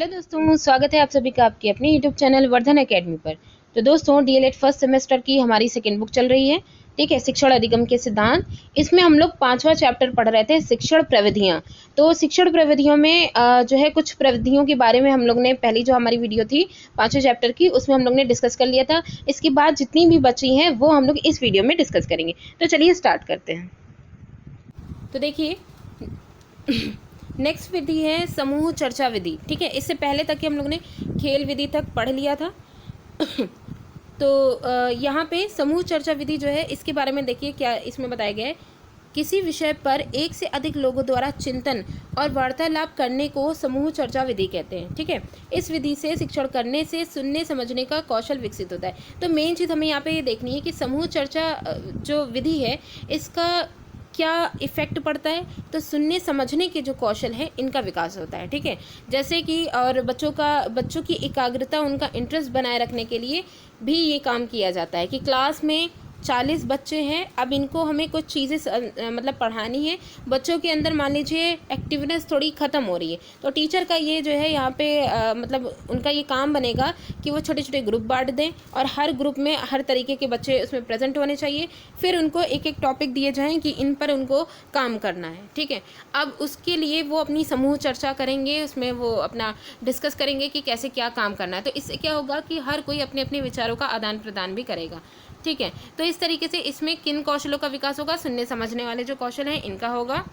Hello दोस्तों, स्वागत है आप सभी का आपके अपने यूट्यूब चैनल वर्धन एकेडमी पर। तो दोस्तों, डीएलएड फर्स्ट सेमेस्टर की हमारी सेकेंड बुक चल रही है। ठीक है, शिक्षण अधिगम के सिद्धांत। इसमें हम लोग 5वां चैप्टर पढ़ रहे थे, शिक्षण प्रविधियां। तो शिक्षण प्रविधियों में जो है कुछ प्रविधियों के बारे में हम लोग ने पहली जो हमारी वीडियो थी 5वें चैप्टर की, उसमें हम लोग ने डिस्कस कर लिया था। इसके बाद जितनी भी बची हैं वो हम लोग इस वीडियो में डिस्कस करेंगे। तो चलिए स्टार्ट करते हैं। तो देखिए, नेक्स्ट विधि है समूह चर्चा विधि। ठीक है, इससे पहले तक कि हम लोग ने खेल विधि तक पढ़ लिया था। तो यहाँ पे समूह चर्चा विधि जो है, इसके बारे में देखिए क्या इसमें बताया गया है। किसी विषय पर एक से अधिक लोगों द्वारा चिंतन और वार्तालाप करने को समूह चर्चा विधि कहते हैं। ठीक है, इस विधि से शिक्षण करने से सुनने समझने का कौशल विकसित होता है। तो मेन चीज़ हमें यहाँ पे ये देखनी है कि समूह चर्चा जो विधि है, इसका क्या इफ़ेक्ट पड़ता है। तो सुनने समझने के जो कौशल है, इनका विकास होता है। ठीक है, जैसे कि और बच्चों की एकाग्रता, उनका इंटरेस्ट बनाए रखने के लिए भी ये काम किया जाता है कि क्लास में 40 बच्चे हैं, अब इनको हमें कुछ चीज़ें मतलब पढ़ानी है। बच्चों के अंदर मान लीजिए एक्टिवनेस थोड़ी ख़त्म हो रही है, तो टीचर का ये जो है यहाँ पे मतलब उनका ये काम बनेगा कि वो छोटे छोटे ग्रुप बांट दें और हर ग्रुप में हर तरीके के बच्चे उसमें प्रेजेंट होने चाहिए। फिर उनको एक एक टॉपिक दिए जाएँ कि इन पर उनको काम करना है। ठीक है, अब उसके लिए वो अपनी समूह चर्चा करेंगे, उसमें वो अपना डिस्कस करेंगे कि कैसे क्या काम करना है। तो इससे क्या होगा कि हर कोई अपने अपने विचारों का आदान प्रदान भी करेगा। ठीक है, तो इस तरीके से इसमें किन कौशलों का विकास होगा? सुनने समझने वाले जो कौशल हैं, इनका होगा।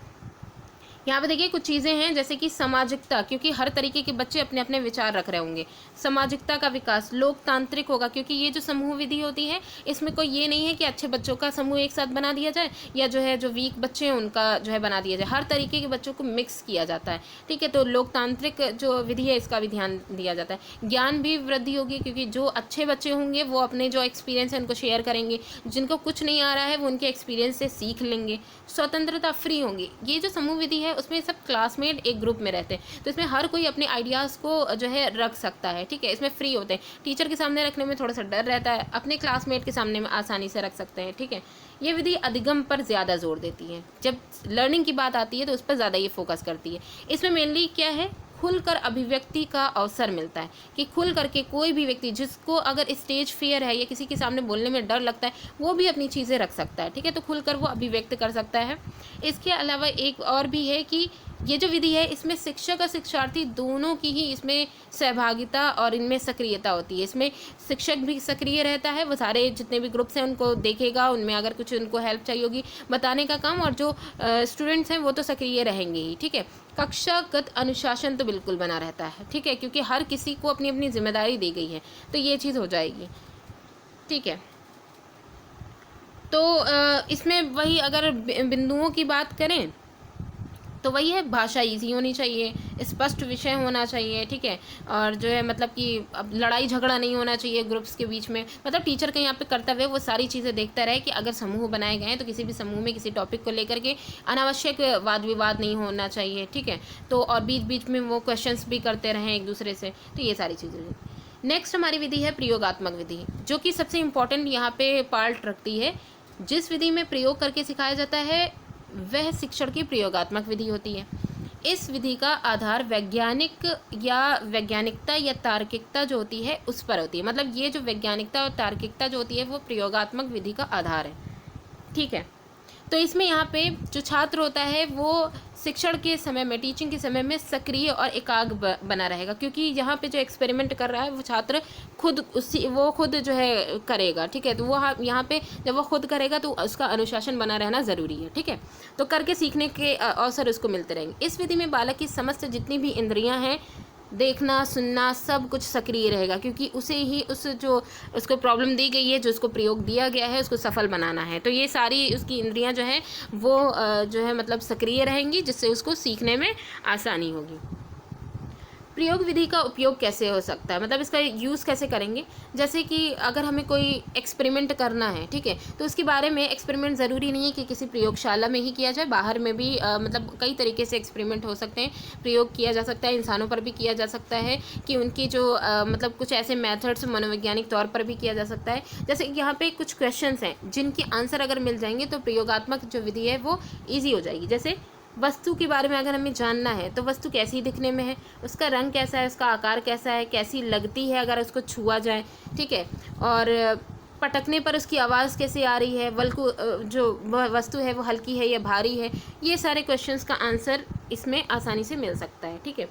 यहाँ पे देखिए कुछ चीज़ें हैं जैसे कि सामाजिकता, क्योंकि हर तरीके के बच्चे अपने अपने विचार रख रहे होंगे। सामाजिकता का विकास। लोकतांत्रिक होगा, क्योंकि ये जो समूह विधि होती है, इसमें कोई ये नहीं है कि अच्छे बच्चों का समूह एक साथ बना दिया जाए या जो है जो वीक बच्चे हैं उनका जो है बना दिया जाए। हर तरीके के बच्चों को मिक्स किया जाता है। ठीक है, तो लोकतांत्रिक जो विधि है, इसका भी ध्यान दिया जाता है। ज्ञान भी वृद्धि होगी, क्योंकि जो अच्छे बच्चे होंगे वो अपने जो एक्सपीरियंस है उनको शेयर करेंगे। जिनको कुछ नहीं आ रहा है वो उनके एक्सपीरियंस से सीख लेंगे। स्वतंत्रता, फ्री होंगी। ये जो समूह विधि है, उसमें सब क्लासमेट एक ग्रुप में रहते हैं, तो इसमें हर कोई अपने आइडियाज़ को जो है रख सकता है। ठीक है, इसमें फ्री होते हैं। टीचर के सामने रखने में थोड़ा सा डर रहता है, अपने क्लासमेट के सामने में आसानी से रख सकते हैं। ठीक है, ये विधि अधिगम पर ज़्यादा जोर देती है। जब लर्निंग की बात आती है तो उस पर ज़्यादा ये फोकस करती है। इसमें मेनली क्या है, खुलकर अभिव्यक्ति का अवसर मिलता है कि खुल करके कोई भी व्यक्ति जिसको अगर स्टेज फियर है या किसी के सामने बोलने में डर लगता है, वो भी अपनी चीज़ें रख सकता है। ठीक है, तो खुलकर वो अभिव्यक्त कर सकता है। इसके अलावा एक और भी है कि ये जो विधि है, इसमें शिक्षक और शिक्षार्थी दोनों की ही इसमें सहभागिता और इनमें सक्रियता होती है। इसमें शिक्षक भी सक्रिय रहता है, वो सारे जितने भी ग्रुप्स हैं उनको देखेगा, उनमें अगर कुछ उनको हेल्प चाहिए होगी बताने का काम, और जो स्टूडेंट्स हैं वो तो सक्रिय रहेंगे ही। ठीक है, कक्षागत अनुशासन तो बिल्कुल बना रहता है। ठीक है, क्योंकि हर किसी को अपनी अपनी जिम्मेदारी दी गई है, तो ये चीज़ हो जाएगी। ठीक है, तो इसमें वही अगर बिंदुओं की बात करें तो वही है, भाषा इजी होनी चाहिए, स्पष्ट विषय होना चाहिए। ठीक है, और जो है मतलब कि अब लड़ाई झगड़ा नहीं होना चाहिए ग्रुप्स के बीच में। मतलब टीचर का यहाँ पे कर्तव्य वो सारी चीज़ें देखता रहे कि अगर समूह बनाए गए हैं तो किसी भी समूह में किसी टॉपिक को लेकर के अनावश्यक वाद विवाद नहीं होना चाहिए। ठीक है, तो और बीच बीच में वो क्वेश्चंस भी करते रहें एक दूसरे से। तो ये सारी चीज़ें। नेक्स्ट हमारी विधि है प्रयोगात्मक विधि, जो कि सबसे इम्पॉर्टेंट यहाँ पे पार्ट रखती है। जिस विधि में प्रयोग करके सिखाया जाता है वह शिक्षण की प्रयोगात्मक विधि होती है। इस विधि का आधार वैज्ञानिकता या तार्किकता जो होती है उस पर होती है। मतलब ये जो वैज्ञानिकता और तार्किकता जो होती है वो प्रयोगात्मक विधि का आधार है। ठीक है, तो इसमें यहाँ पे जो छात्र होता है वो शिक्षण के समय में, टीचिंग के समय में सक्रिय और एकाग्र बना रहेगा, क्योंकि यहाँ पे जो एक्सपेरिमेंट कर रहा है वो छात्र वो खुद जो है करेगा। ठीक है, तो वो यहाँ पे जब वो खुद करेगा तो उसका अनुशासन बना रहना ज़रूरी है। ठीक है, तो करके सीखने के अवसर उसको मिलते रहेंगे। इस विधि में बालक की समस्त जितनी भी इंद्रियाँ हैं, देखना सुनना सब कुछ सक्रिय रहेगा, क्योंकि उसे ही उसको प्रॉब्लम दी गई है, जो उसको प्रयोग दिया गया है उसको सफल बनाना है। तो ये सारी उसकी इंद्रियां जो है वो जो है मतलब सक्रिय रहेंगी, जिससे उसको सीखने में आसानी होगी। प्रयोग विधि का उपयोग कैसे हो सकता है, मतलब इसका यूज़ कैसे करेंगे। जैसे कि अगर हमें कोई एक्सपेरिमेंट करना है, ठीक है, तो उसके बारे में एक्सपेरिमेंट ज़रूरी नहीं है कि किसी प्रयोगशाला में ही किया जाए, बाहर में भी मतलब कई तरीके से एक्सपेरिमेंट हो सकते हैं, प्रयोग किया जा सकता है, इंसानों पर भी किया जा सकता है कि उनकी जो मतलब कुछ ऐसे मेथड्स मनोवैज्ञानिक तौर पर भी किया जा सकता है। जैसे कि यहाँ पे कुछ क्वेश्चंस हैं जिनके आंसर अगर मिल जाएंगे तो प्रयोगात्मक जो विधि है वो ईजी हो जाएगी। जैसे वस्तु के बारे में अगर हमें जानना है तो वस्तु कैसी दिखने में है, उसका रंग कैसा है, उसका आकार कैसा है, कैसी लगती है अगर उसको छुआ जाए, ठीक है, और पटकने पर उसकी आवाज़ कैसे आ रही है, बल्कि जो वह वस्तु है वो हल्की है या भारी है। ये सारे क्वेश्चंस का आंसर इसमें आसानी से मिल सकता है, ठीक है।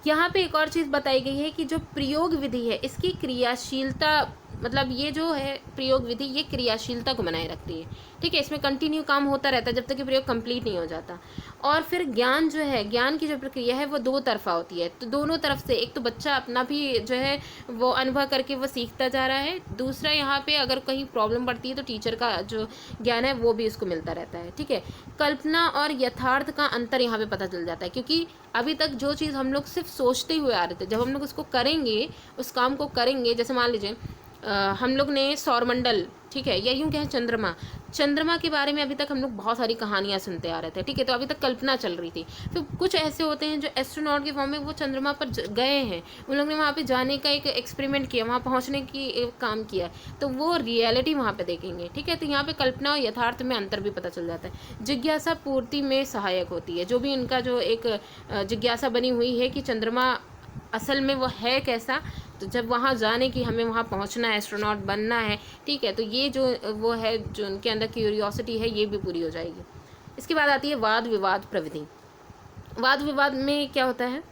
यहाँ पे एक और चीज़ बताई गई है कि जो प्रयोग विधि है इसकी क्रियाशीलता, मतलब ये जो है प्रयोग विधि ये क्रियाशीलता को बनाए रखती है, ठीक है। इसमें कंटिन्यू काम होता रहता है जब तक कि प्रयोग कंप्लीट नहीं हो जाता। और फिर ज्ञान जो है, ज्ञान की जो प्रक्रिया है वो दो तरफा होती है, तो दोनों तरफ से एक तो बच्चा अपना भी जो है वो अनुभव करके वो सीखता जा रहा है, दूसरा यहाँ पे अगर कहीं प्रॉब्लम पड़ती है तो टीचर का जो ज्ञान है वो भी उसको मिलता रहता है, ठीक है। कल्पना और यथार्थ का अंतर यहाँ पे पता चल जाता है, क्योंकि अभी तक जो चीज़ हम लोग सिर्फ सोचते हुए आ रहे थे, जब हम लोग उसको करेंगे, उस काम को करेंगे, जैसे मान लीजिए हम लोग ने सौरमंडल, ठीक है, या यूँ कहें चंद्रमा के बारे में अभी तक हम लोग बहुत सारी कहानियाँ सुनते आ रहे थे, ठीक है, तो अभी तक कल्पना चल रही थी। तो कुछ ऐसे होते हैं जो एस्ट्रोनॉट के फॉर्म में वो चंद्रमा पर गए हैं, उन लोग ने वहाँ पे जाने का एक एक्सपेरिमेंट किया, वहाँ पहुँचने की एक काम किया, तो वो रियलिटी वहाँ पे देखेंगे, ठीक है। तो यहाँ पे कल्पना और यथार्थ में अंतर भी पता चल जाता है। जिज्ञासा पूर्ति में सहायक होती है, जो भी उनका जो एक जिज्ञासा बनी हुई है कि चंद्रमा असल में वो है कैसा, तो जब वहाँ जाने की हमें वहाँ पहुँचना है, एस्ट्रोनॉट बनना है, ठीक है, तो ये जो वो है जो उनके अंदर क्यूरियोसिटी है ये भी पूरी हो जाएगी। इसके बाद आती है वाद विवाद प्रविधि। वाद विवाद में क्या होता है,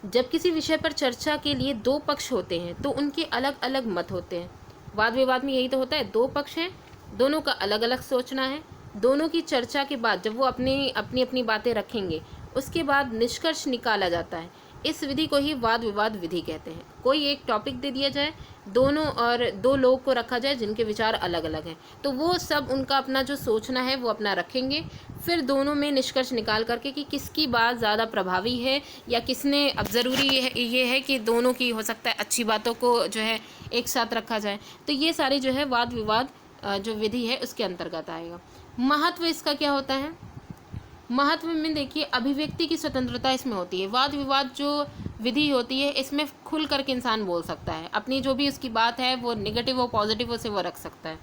जब किसी विषय पर चर्चा के लिए दो पक्ष होते हैं तो उनके अलग अलग मत होते हैं। वाद विवाद में यही तो होता है, दो पक्ष हैं, दोनों का अलग अलग सोचना है, दोनों की चर्चा के बाद जब वो अपनी अपनी बातें रखेंगे उसके बाद निष्कर्ष निकाला जाता है। इस विधि को ही वाद विवाद विधि कहते हैं। कोई एक टॉपिक दे दिया जाए, दोनों और दो लोग को रखा जाए जिनके विचार अलग अलग हैं, तो वो सब उनका अपना जो सोचना है वो अपना रखेंगे, फिर दोनों में निष्कर्ष निकाल करके कि किसकी बात ज़्यादा प्रभावी है या किसने, अब ज़रूरी ये है कि दोनों की हो सकता है अच्छी बातों को जो है एक साथ रखा जाए। तो ये सारी जो है वाद विवाद जो विधि है उसके अंतर्गत आएगा। महत्व इसका क्या होता है, महत्व में देखिए अभिव्यक्ति की स्वतंत्रता इसमें होती है। वाद विवाद जो विधि होती है इसमें खुल करके इंसान बोल सकता है, अपनी जो भी उसकी बात है वो नेगेटिव हो पॉजिटिव उसे वो रख सकता है।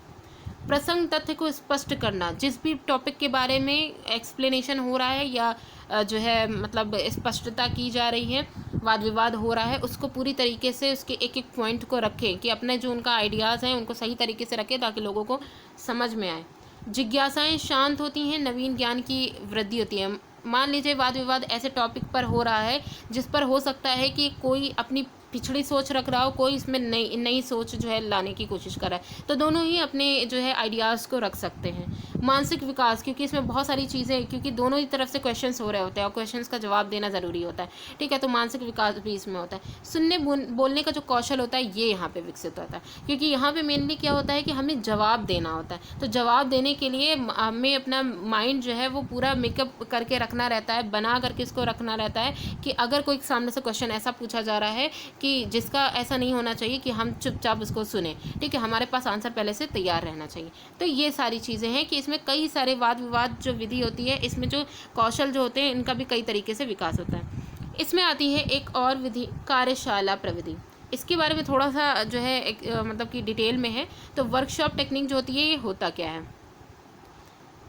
प्रसंग तथ्य को स्पष्ट करना, जिस भी टॉपिक के बारे में एक्सप्लेनेशन हो रहा है या जो है मतलब स्पष्टता की जा रही है, वाद विवाद हो रहा है, उसको पूरी तरीके से उसके एक एक पॉइंट को रखें कि अपने जो उनका आइडियाज़ हैं उनको सही तरीके से रखें ताकि लोगों को समझ में आए। जिज्ञासाएं शांत होती हैं, नवीन ज्ञान की वृद्धि होती है। मान लीजिए वाद विवाद ऐसे टॉपिक पर हो रहा है जिस पर हो सकता है कि कोई अपनी पिछड़ी सोच रख रहा हो, कोई इसमें नई नई सोच जो है लाने की कोशिश कर रहा है, तो दोनों ही अपने जो है आइडियाज़ को रख सकते हैं। मानसिक विकास, क्योंकि इसमें बहुत सारी चीज़ें, क्योंकि दोनों ही तरफ से क्वेश्चंस हो रहे होते हैं और क्वेश्चंस का जवाब देना ज़रूरी होता है, ठीक है, तो मानसिक विकास भी इसमें होता है। सुनने बोलने का जो कौशल होता है ये यहाँ पे विकसित होता है, क्योंकि यहाँ पे मेनली क्या होता है कि हमें जवाब देना होता है, तो जवाब देने के लिए हमें अपना माइंड जो है वो पूरा मेकअप करके रखना रहता है, बना करके इसको रखना रहता है कि अगर कोई सामने से क्वेश्चन ऐसा पूछा जा रहा है कि जिसका ऐसा नहीं होना चाहिए कि हम चुपचाप उसको सुने, ठीक है, हमारे पास आंसर पहले से तैयार रहना चाहिए। तो ये सारी चीज़ें हैं कि इसमें कई सारे वाद विवाद जो विधि होती है इसमें जो कौशल जो होते हैं इनका भी कई तरीके से विकास होता है। इसमें आती है एक और विधि, कार्यशाला प्रविधि। इसके बारे में थोड़ा सा जो है मतलब कि डिटेल में है, तो वर्कशॉप टेक्निक जो होती है ये होता क्या है।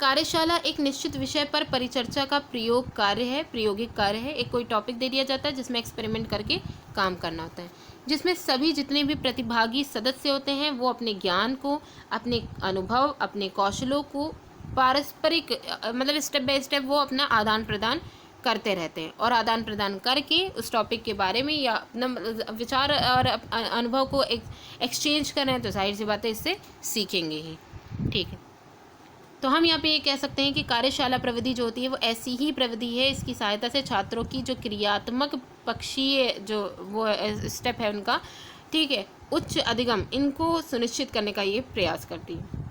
कार्यशाला एक निश्चित विषय पर परिचर्चा का प्रयोग कार्य है, प्रायोगिक कार्य है। एक कोई टॉपिक दे दिया जाता है जिसमें एक्सपेरिमेंट करके काम करना होता है, जिसमें सभी जितने भी प्रतिभागी सदस्य होते हैं वो अपने ज्ञान को, अपने अनुभव, अपने कौशलों को पारस्परिक मतलब स्टेप बाय स्टेप वो अपना आदान प्रदान करते रहते हैं, और आदान प्रदान करके उस टॉपिक के बारे में या अपना विचार और अनुभव को एक्सचेंज कर रहे हैं, तो जाहिर सी बात है इससे सीखेंगे ही, ठीक है। तो हम यहाँ पे ये कह सकते हैं कि कार्यशाला प्रविधि जो होती है वो ऐसी ही प्रविधि है, इसकी सहायता से छात्रों की जो क्रियात्मक पक्षीय जो वो स्टेप है उनका, ठीक है, उच्च अधिगम, इनको सुनिश्चित करने का ये प्रयास करती है।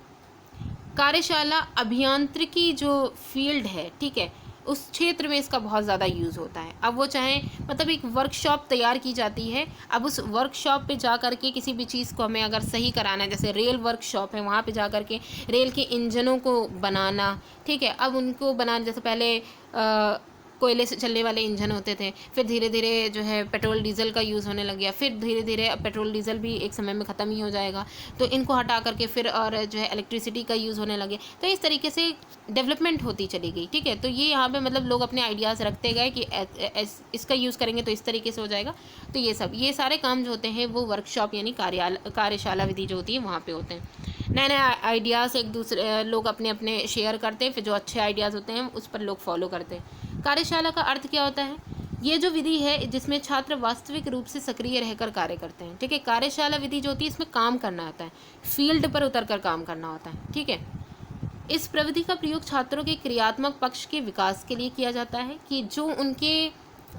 कार्यशाला अभियांत्रिकी जो फील्ड है, ठीक है, उस क्षेत्र में इसका बहुत ज़्यादा यूज़ होता है। अब वो चाहे मतलब एक वर्कशॉप तैयार की जाती है, अब उस वर्कशॉप पे जा कर के किसी भी चीज़ को हमें अगर सही कराना है, जैसे रेल वर्कशॉप है, वहाँ पे जा कर के रेल के इंजनों को बनाना, ठीक है, अब उनको बनाने जैसे पहले कोयले से चलने वाले इंजन होते थे, फिर धीरे धीरे जो है पेट्रोल डीजल का यूज़ होने लग गया, फिर धीरे धीरे अब पेट्रोल डीजल भी एक समय में ख़त्म ही हो जाएगा, तो इनको हटा करके फिर और जो है इलेक्ट्रिसिटी का यूज़ होने लगे। तो इस तरीके से डेवलपमेंट होती चली गई, ठीक है। तो ये यहाँ पे मतलब लोग अपने आइडियाज़ रखते गए कि इसका यूज़ करेंगे तो इस तरीके से हो जाएगा। तो ये सारे काम जो होते हैं वो वर्कशॉप यानी कार्यशाला विधि जो होती है वहाँ पे होते हैं। नए नए आइडियाज़ एक दूसरे लोग अपने अपने शेयर करते हैं, फिर जो अच्छे आइडियाज़ होते हैं उस पर लोग फॉलो करते हैं। कार्यशाला का अर्थ क्या होता है? ये जो विधि है जिसमें छात्र वास्तविक रूप से सक्रिय रहकर कार्य करते हैं, ठीक है। कार्यशाला विधि जो होती है इसमें काम करना होता है, फील्ड पर उतर कर काम करना होता है, ठीक है। इस प्रविधि का प्रयोग छात्रों के क्रियात्मक पक्ष के विकास के लिए किया जाता है कि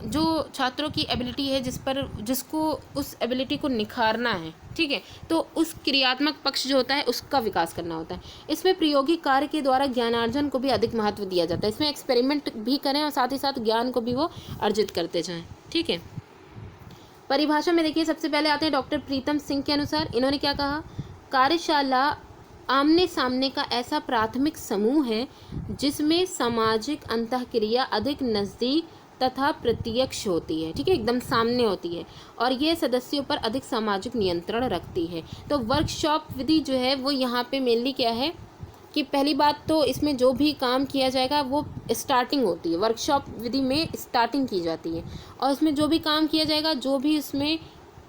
जो छात्रों की एबिलिटी है जिसको उस एबिलिटी को निखारना है, ठीक है, तो उस क्रियात्मक पक्ष जो होता है उसका विकास करना होता है। इसमें प्रायोगिक कार्य के द्वारा ज्ञानार्जन को भी अधिक महत्व दिया जाता है। इसमें एक्सपेरिमेंट भी करें और साथ ही साथ ज्ञान को भी वो अर्जित करते जाएं, ठीक है। परिभाषा में देखिए सबसे पहले आते हैं डॉक्टर प्रीतम सिंह के अनुसार। इन्होंने क्या कहा? कार्यशाला आमने सामने का ऐसा प्राथमिक समूह है जिसमें सामाजिक अंतःक्रिया अधिक नज़दीक तथा प्रत्यक्ष होती है, ठीक है, एकदम सामने होती है, और ये सदस्यों पर अधिक सामाजिक नियंत्रण रखती है। तो वर्कशॉप विधि जो है वो यहाँ पे मेनली क्या है कि पहली बात तो इसमें जो भी काम किया जाएगा वो स्टार्टिंग होती है, वर्कशॉप विधि में स्टार्टिंग की जाती है, और इसमें जो भी काम किया जाएगा, जो भी इसमें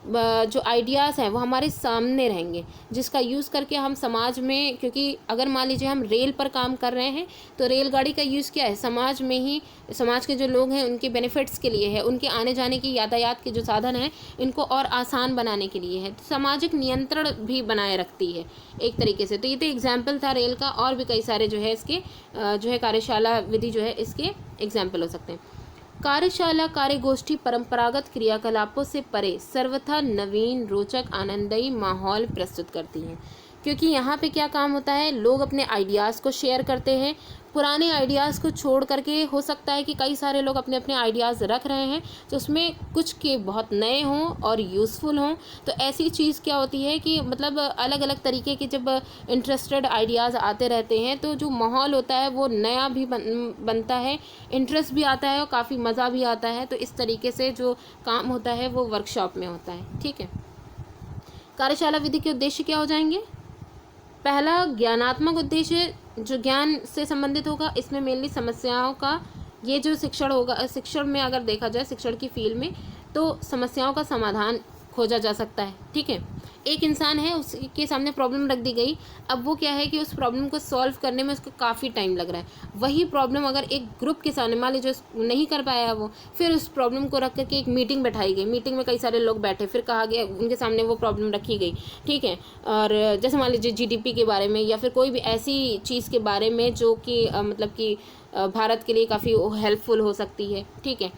जो आइडियाज़ हैं वो हमारे सामने रहेंगे, जिसका यूज़ करके हम समाज में, क्योंकि अगर मान लीजिए हम रेल पर काम कर रहे हैं तो रेलगाड़ी का यूज़ क्या है? समाज में ही, समाज के जो लोग हैं उनके बेनिफिट्स के लिए है, उनके आने जाने की यातायात के जो साधन हैं इनको और आसान बनाने के लिए है। तो सामाजिक नियंत्रण भी बनाए रखती है एक तरीके से। तो ये तो एग्जाम्पल था रेल का, और भी कई सारे जो है इसके जो है कार्यशाला विधि जो है इसके एग्जाम्पल हो सकते हैं। कार्यशाला कार्यगोष्ठी परंपरागत क्रियाकलापों से परे सर्वथा नवीन, रोचक, आनंददायी माहौल प्रस्तुत करती हैं, क्योंकि यहाँ पे क्या काम होता है? लोग अपने आइडियाज़ को शेयर करते हैं। पुराने आइडियाज़ को छोड़ करके हो सकता है कि कई सारे लोग अपने अपने आइडियाज़ रख रहे हैं, तो उसमें कुछ के बहुत नए हों और यूज़फुल हों। तो ऐसी चीज़ क्या होती है कि मतलब अलग अलग तरीके के जब इंटरेस्टेड आइडियाज़ आते रहते हैं तो जो माहौल होता है वो नया भी बनता है, इंटरेस्ट भी आता है और काफ़ी मज़ा भी आता है। तो इस तरीके से जो काम होता है वो वर्कशॉप में होता है, ठीक है। कार्यशाला विधि के उद्देश्य क्या हो जाएंगे? पहला, ज्ञानात्मक उद्देश्य जो ज्ञान से संबंधित होगा, इसमें मेनली समस्याओं का, ये जो शिक्षण होगा, शिक्षण में अगर देखा जाए शिक्षण की फील्ड में, तो समस्याओं का समाधान खोजा जा सकता है, ठीक है। एक इंसान है, उसके सामने प्रॉब्लम रख दी गई, अब वो क्या है कि उस प्रॉब्लम को सॉल्व करने में उसको काफ़ी टाइम लग रहा है। वही प्रॉब्लम अगर एक ग्रुप के सामने, मान लीजिए नहीं कर पाया वो, फिर उस प्रॉब्लम को रख करके एक मीटिंग बैठाई गई, मीटिंग में कई सारे लोग बैठे, फिर कहा गया, उनके सामने वो प्रॉब्लम रखी गई, ठीक है। और जैसे मान लीजिए जीडीपी के बारे में या फिर कोई भी ऐसी चीज़ के बारे में जो कि मतलब कि भारत के लिए काफ़ी हेल्पफुल हो सकती है, ठीक है।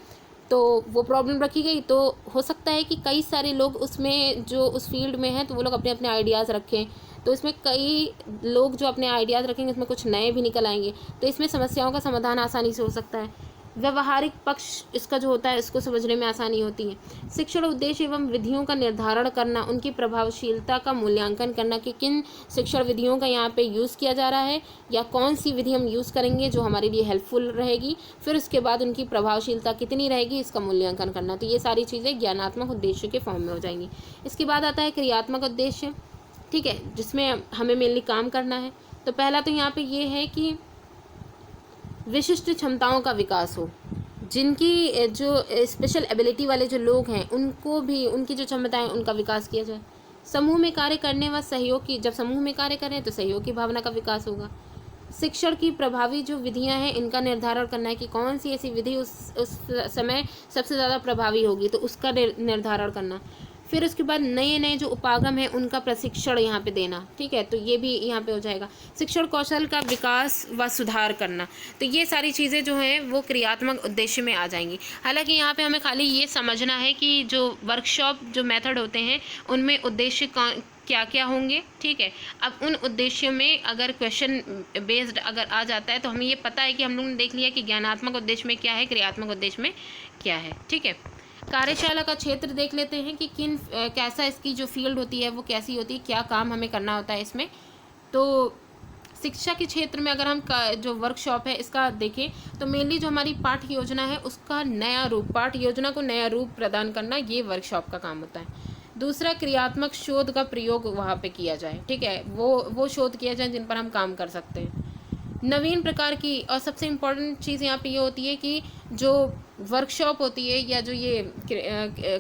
तो वो प्रॉब्लम रखी गई, तो हो सकता है कि कई सारे लोग उसमें जो उस फील्ड में हैं तो वो लोग अपने अपने आइडियाज़ रखें, तो इसमें कई लोग जो अपने आइडियाज़ रखेंगे उसमें कुछ नए भी निकल आएंगे, तो इसमें समस्याओं का समाधान आसानी से हो सकता है। व्यवहारिक पक्ष इसका जो होता है इसको समझने में आसानी होती है। शिक्षण उद्देश्य एवं विधियों का निर्धारण करना, उनकी प्रभावशीलता का मूल्यांकन करना कि किन शिक्षण विधियों का यहाँ पे यूज़ किया जा रहा है या कौन सी विधि हम यूज़ करेंगे जो हमारे लिए हेल्पफुल रहेगी, फिर उसके बाद उनकी प्रभावशीलता कितनी रहेगी इसका मूल्यांकन करना। तो ये सारी चीज़ें ज्ञानात्मक उद्देश्य के फॉर्म में हो जाएंगी। इसके बाद आता है क्रियात्मक उद्देश्य, ठीक है, जिसमें हमें मेनली काम करना है। तो पहला तो यहाँ पे ये है कि विशिष्ट क्षमताओं का विकास हो, जिनकी जो स्पेशल एबिलिटी वाले जो लोग हैं उनको भी, उनकी जो क्षमताएं उनका विकास किया जाए। समूह में कार्य करने व सहयोग की, जब समूह में कार्य करें तो सहयोग की भावना का विकास होगा। शिक्षण की प्रभावी जो विधियां हैं इनका निर्धारण करना है कि कौन सी ऐसी विधि उस समय सबसे ज़्यादा प्रभावी होगी, तो उसका निर्धारण करना। फिर उसके बाद नए नए जो उपागम हैं उनका प्रशिक्षण यहाँ पे देना, ठीक है, तो ये भी यहाँ पे हो जाएगा। शिक्षण कौशल का विकास व सुधार करना, तो ये सारी चीज़ें जो हैं वो क्रियात्मक उद्देश्य में आ जाएंगी। हालांकि यहाँ पे हमें खाली ये समझना है कि जो वर्कशॉप जो मेथड होते हैं उनमें उद्देश्य क्या क्या होंगे, ठीक है। अब उन उद्देश्यों में अगर क्वेश्चन बेस्ड अगर आ जाता है तो हमें ये पता है कि हम लोगों ने देख लिया कि ज्ञानात्मक उद्देश्य में क्या है, क्रियात्मक उद्देश्य में क्या है, ठीक है। कार्यशाला का क्षेत्र देख लेते हैं कि कैसा इसकी जो फील्ड होती है वो कैसी होती है, क्या काम हमें करना होता है इसमें। तो शिक्षा के क्षेत्र में अगर हम जो वर्कशॉप है इसका देखें तो मेनली जो हमारी पाठ्य योजना है उसका नया रूप, पाठ्य योजना को नया रूप प्रदान करना, ये वर्कशॉप का काम होता है। दूसरा, क्रियात्मक शोध का प्रयोग वहाँ पे किया जाए, ठीक है, वो शोध किया जाए जिन पर हम काम कर सकते हैं। नवीन प्रकार की, और सबसे इम्पोर्टेंट चीज़ यहाँ पे ये होती है कि जो वर्कशॉप होती है या जो ये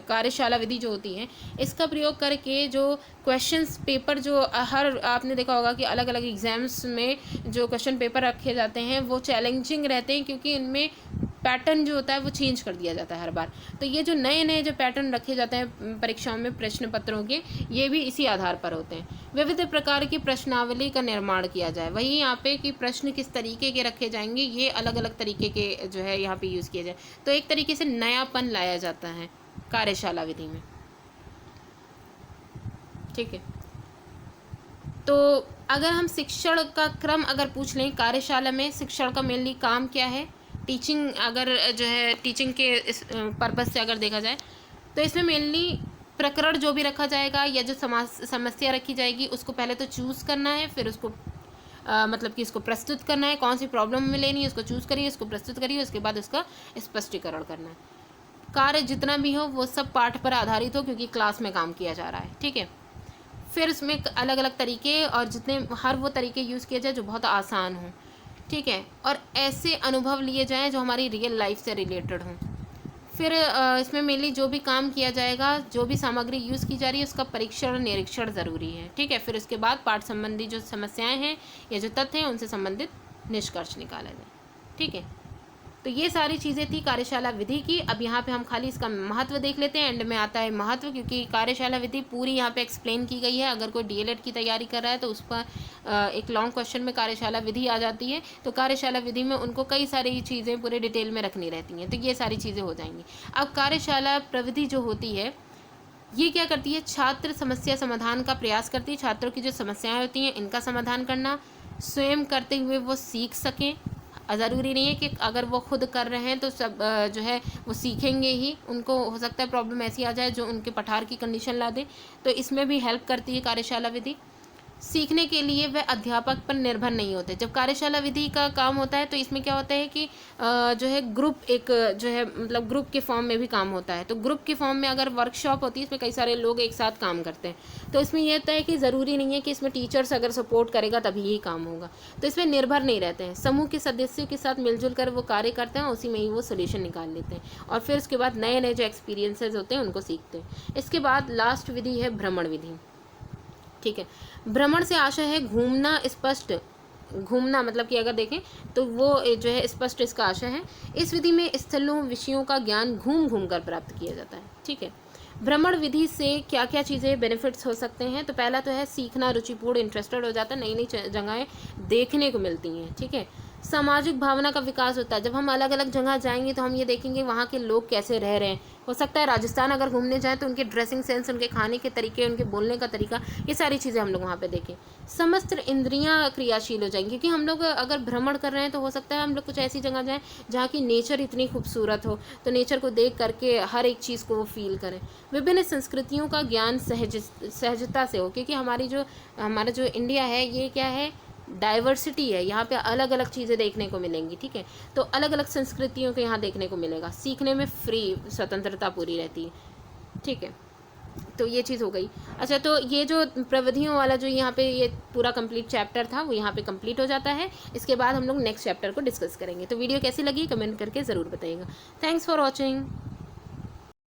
कार्यशाला विधि जो होती है इसका प्रयोग करके जो क्वेश्चंस पेपर जो हर आपने देखा होगा कि अलग अलग एग्जाम्स में जो क्वेश्चन पेपर रखे जाते हैं वो चैलेंजिंग रहते हैं, क्योंकि इनमें पैटर्न जो होता है वो चेंज कर दिया जाता है हर बार। तो ये जो नए नए जो पैटर्न रखे जाते हैं परीक्षाओं में प्रश्न पत्रों के, ये भी इसी आधार पर होते हैं। विविध प्रकार की प्रश्नावली का निर्माण किया जाए, वही यहाँ पे कि प्रश्न किस तरीके के रखे जाएंगे ये अलग अलग तरीके के जो है यहाँ पे यूज़ किया जाए। तो एक तरीके से नयापन लाया जाता है कार्यशाला विधि में, ठीक है। तो अगर हम शिक्षण का क्रम अगर पूछ लें, कार्यशाला में शिक्षण का मेनली काम क्या है, टीचिंग, अगर जो है टीचिंग के इस पर्पज़ से अगर देखा जाए तो इसमें मेनली प्रकरण जो भी रखा जाएगा या जो समस्या रखी जाएगी उसको पहले तो चूज़ करना है, फिर उसको मतलब कि इसको प्रस्तुत करना है, कौन सी प्रॉब्लम में लेनी है उसको चूज़ करिए, उसको प्रस्तुत करिए, उसके बाद उसका स्पष्टीकरण करना है। कार्य जितना भी हो वो सब पाठ पर आधारित हो, क्योंकि क्लास में काम किया जा रहा है, ठीक है। फिर उसमें अलग अलग तरीके और जितने हर वो तरीके यूज़ किए जाए जो बहुत आसान हों, ठीक है, और ऐसे अनुभव लिए जाएं जो हमारी रियल लाइफ से रिलेटेड हों। फिर इसमें मेनली जो भी काम किया जाएगा, जो भी सामग्री यूज़ की जा रही है उसका परीक्षण निरीक्षण ज़रूरी है, ठीक है। फिर उसके बाद पाठ संबंधी जो समस्याएं हैं या जो तथ्य हैं उनसे संबंधित निष्कर्ष निकाला जाए, ठीक है। तो ये सारी चीज़ें थी कार्यशाला विधि की। अब यहाँ पे हम खाली इसका महत्व देख लेते हैं, एंड में आता है महत्व, क्योंकि कार्यशाला विधि पूरी यहाँ पे एक्सप्लेन की गई है। अगर कोई डीएलएड की तैयारी कर रहा है तो उस पर एक लॉन्ग क्वेश्चन में कार्यशाला विधि आ जाती है, तो कार्यशाला विधि में उनको कई सारी चीज़ें पूरे डिटेल में रखनी रहती हैं, तो ये सारी चीज़ें हो जाएंगी। अब कार्यशाला प्रविधि जो होती है ये क्या करती है, छात्र समस्या समाधान का प्रयास करती है, छात्रों की जो समस्याएँ होती हैं इनका समाधान करना, स्वयं करते हुए वो सीख सकें। ज़रूरी नहीं है कि अगर वो खुद कर रहे हैं तो सब जो है वो सीखेंगे ही, उनको हो सकता है प्रॉब्लम ऐसी आ जाए जो उनके पठार की कंडीशन ला दे, तो इसमें भी हेल्प करती है कार्यशाला विधि। सीखने के लिए वह अध्यापक पर निर्भर नहीं होते। जब कार्यशाला विधि का काम होता है तो इसमें क्या होता है कि जो है ग्रुप एक जो है मतलब ग्रुप के फॉर्म में भी काम होता है। तो ग्रुप के फॉर्म में अगर वर्कशॉप होती है इसमें कई सारे लोग एक साथ काम करते हैं, तो इसमें यह होता है कि ज़रूरी नहीं है कि इसमें टीचर्स अगर सपोर्ट करेगा तभी ही काम होगा, तो इसमें निर्भर नहीं रहते हैं। समूह के सदस्यों के साथ मिलजुल कर वो कार्य करते हैं, उसी में ही वो सोल्यूशन निकाल लेते हैं और फिर उसके बाद नए नए जो एक्सपीरियंसेस होते हैं उनको सीखते हैं। इसके बाद लास्ट विधि है भ्रमण विधि, ठीक है। भ्रमण से आशय है घूमना, स्पष्ट घूमना, मतलब कि अगर देखें तो वो जो है स्पष्ट इसका आशय है। इस विधि में स्थलों विषयों का ज्ञान घूम घूम कर प्राप्त किया जाता है, ठीक है। भ्रमण विधि से क्या क्या चीज़ें बेनिफिट्स हो सकते हैं, तो पहला तो है सीखना रुचिपूर्ण, इंटरेस्टेड हो जाता है, नई नई जगहें देखने को मिलती हैं, ठीक है। सामाजिक भावना का विकास होता है, जब हम अलग अलग जगह जाएंगे तो हम ये देखेंगे वहाँ के लोग कैसे रह रहे हैं। हो सकता है राजस्थान अगर घूमने जाएं तो उनके ड्रेसिंग सेंस, उनके खाने के तरीके, उनके बोलने का तरीका, ये सारी चीज़ें हम लोग वहाँ पे देखें। समस्त इंद्रियाँ क्रियाशील हो जाएंगी, क्योंकि हम लोग अगर भ्रमण कर रहे हैं तो हो सकता है हम लोग कुछ ऐसी जगह जाएँ जहाँ की नेचर इतनी खूबसूरत हो, तो नेचर को देख करके हर एक चीज़ को वो फील करें। विभिन्न संस्कृतियों का ज्ञान सहजता से हो, क्योंकि हमारा जो इंडिया है ये क्या है, डाइवर्सिटी है, यहाँ पे अलग अलग चीज़ें देखने को मिलेंगी, ठीक है। तो अलग अलग संस्कृतियों को यहाँ देखने को मिलेगा, सीखने में फ्री स्वतंत्रता पूरी रहती है, ठीक है। तो ये चीज़ हो गई। अच्छा, तो ये जो प्रविधियों वाला जो यहाँ पे ये पूरा कंप्लीट चैप्टर था वो यहाँ पे कंप्लीट हो जाता है। इसके बाद हम लोग नेक्स्ट चैप्टर को डिस्कस करेंगे। तो वीडियो कैसी लगी कमेंट करके ज़रूर बताइएगा। Thanks for watching.